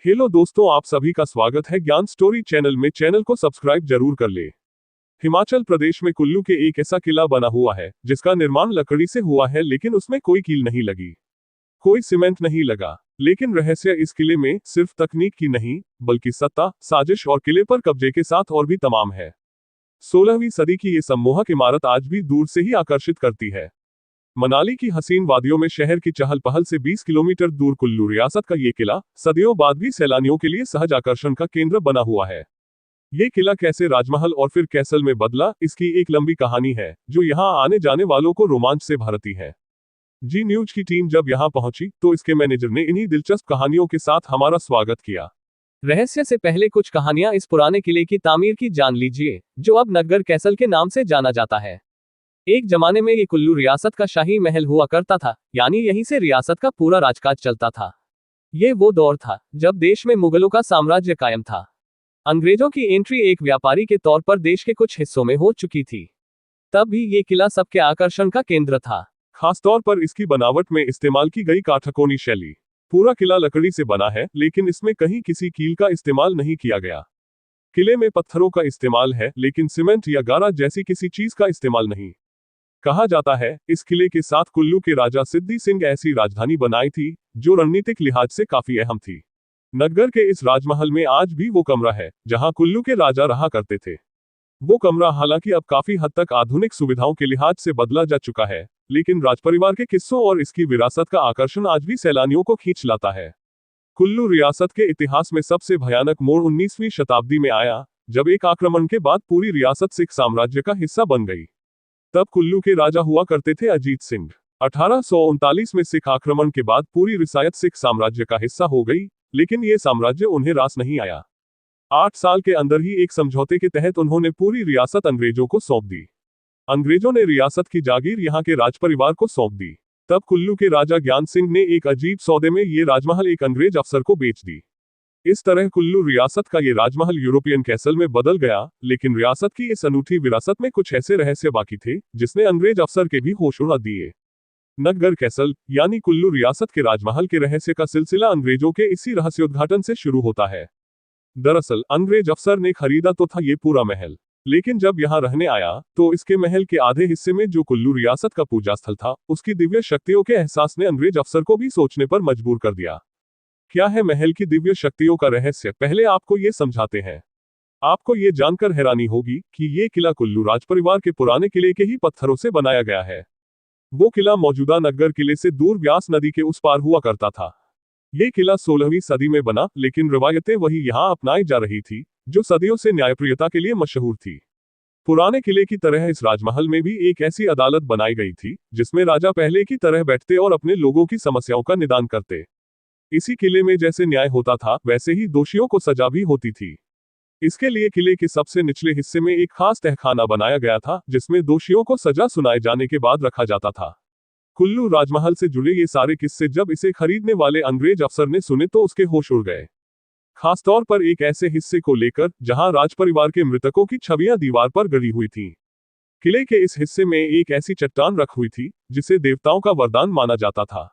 Hello दोस्तों, आप सभी का स्वागत है ज्ञान स्टोरी चैनल में। चैनल को सब्सक्राइब जरूर कर ले। हिमाचल प्रदेश में कुल्लू के एक ऐसा किला बना हुआ है जिसका निर्माण लकड़ी से हुआ है, लेकिन उसमें कोई कील नहीं लगी, कोई सीमेंट नहीं लगा। लेकिन रहस्य इस किले में सिर्फ तकनीक की नहीं, बल्कि सत्ता, साजिश और किले पर कब्जे के साथ और भी तमाम है। 16वीं सदी की ये सम्मोहक इमारत आज भी दूर से ही आकर्षित करती है। मनाली की हसीन वादियों में शहर की चहल पहल से 20 किलोमीटर दूर कुल्लू रियासत का ये किला सदियों बाद भी सैलानियों के लिए सहज आकर्षण का केंद्र बना हुआ है। ये किला कैसे राजमहल और फिर कैसल में बदला, इसकी एक लंबी कहानी है जो यहाँ आने जाने वालों को रोमांच से भरती है। जी न्यूज की टीम जब यहाँ पहुंची तो इसके मैनेजर ने इन्हीं दिलचस्प कहानियों के साथ हमारा स्वागत किया। रहस्य से पहले कुछ कहानियां इस पुराने किले की तामीर की जान लीजिए, जो अब नग्गर कैसल के नाम से जाना जाता है। एक जमाने में ये कुल्लू रियासत का शाही महल हुआ करता था, यानी यहीं से रियासत का पूरा राजकाज चलता था। ये वो दौर था जब देश में मुगलों का साम्राज्य कायम था। अंग्रेजों की एंट्री एक व्यापारी के तौर पर देश के कुछ हिस्सों में हो चुकी थी। तब भी ये किला सबके आकर्षण का केंद्र था। खासतौर पर इसकी बनावट में इस्तेमाल की गई काठकोनी शैली। पूरा किला लकड़ी से बना है, लेकिन इसमें कहीं किसी कील का इस्तेमाल नहीं किया गया। किले में पत्थरों का इस्तेमाल है, लेकिन सीमेंट या गारा जैसी किसी चीज का इस्तेमाल नहीं। कहा जाता है इस किले के साथ कुल्लू के राजा सिद्धि सिंह ऐसी राजधानी बनाई थी जो रणनीतिक लिहाज से काफी अहम थी। नग्गर के इस राजमहल में आज भी वो कमरा है जहां कुल्लू के राजा रहा करते थे। वो कमरा हालांकि अब काफी हद तक आधुनिक सुविधाओं के लिहाज से बदला जा चुका है, लेकिन राजपरिवार के किस्सों और इसकी विरासत का आकर्षण आज भी सैलानियों को खींच लाता है। कुल्लू रियासत के इतिहास में सबसे भयानक मोड़ 19वीं शताब्दी में आया, जब एक आक्रमण के बाद पूरी रियासत सिख साम्राज्य का हिस्सा बन गई। तब कुल्लू के राजा हुआ करते थे अजीत सिंह। 1839 में सिख आक्रमण के बाद पूरी रियासत सिख साम्राज्य का हिस्सा हो गई, लेकिन ये साम्राज्य उन्हें रास नहीं आया। 8 साल के अंदर ही एक समझौते के तहत उन्होंने पूरी रियासत अंग्रेजों को सौंप दी। अंग्रेजों ने रियासत की जागीर यहाँ के राजपरिवार को सौंप दी। तब कुल्लू के राजा ज्ञान सिंह ने एक अजीब सौदे में ये राजमहल एक अंग्रेज अफसर को बेच दी। इस तरह कुल्लू रियासत का ये राजमहल यूरोपियन कैसल में बदल गया, लेकिन रियासत की इस अनूठी विरासत में कुछ ऐसे रहस्य बाकी थे जिसने अंग्रेज अफसर के भी होश उड़ा दिए। नग्गर कैसल यानी कुल्लू रियासत के राजमहल के रहस्य का सिलसिला अंग्रेजों के इसी रहस्योद्घाटन से शुरू होता है। दरअसल अंग्रेज अफसर ने खरीदा तो था ये पूरा महल, लेकिन जब यहाँ रहने आया तो इसके महल के आधे हिस्से में जो कुल्लू रियासत का पूजा स्थल था, उसकी दिव्य शक्तियों के एहसास ने अंग्रेज अफसर को भी सोचने पर मजबूर कर दिया। क्या है महल की दिव्य शक्तियों का रहस्य, पहले आपको ये समझाते हैं। आपको ये जानकर हैरानी होगी कि ये किला कुल्लू राजपरिवार के पुराने किले के ही पत्थरों से बनाया गया है। वो किला मौजूदा नग्गर किले से दूर व्यास नदी के उस पार हुआ करता था। ये किला 16वीं सदी में बना, लेकिन रवायतें वही यहाँ अपनाई जा रही थी जो सदियों से न्यायप्रियता के लिए मशहूर थी। पुराने किले की तरह इस राजमहल में भी एक ऐसी अदालत बनाई गई थी जिसमें राजा पहले की तरह बैठते और अपने लोगों की समस्याओं का निदान करते। इसी किले में जैसे न्याय होता था, वैसे ही दोषियों को सजा भी होती थी। इसके लिए किले के सबसे निचले हिस्से में एक खास तहखाना बनाया गया था जिसमें दोषियों को सजा सुनाए जाने के बाद रखा जाता था। कुल्लू राजमहल से जुड़े ये सारे किस्से जब इसे खरीदने वाले अंग्रेज अफसर ने सुने तो उसके होश उड़ गए। खासतौर पर एक ऐसे हिस्से को लेकर जहां राजपरिवार के मृतकों की छवियां दीवार पर गड़ी हुई थीं। किले के इस हिस्से में एक ऐसी चट्टान रख हुई थी जिसे देवताओं का वरदान माना जाता था।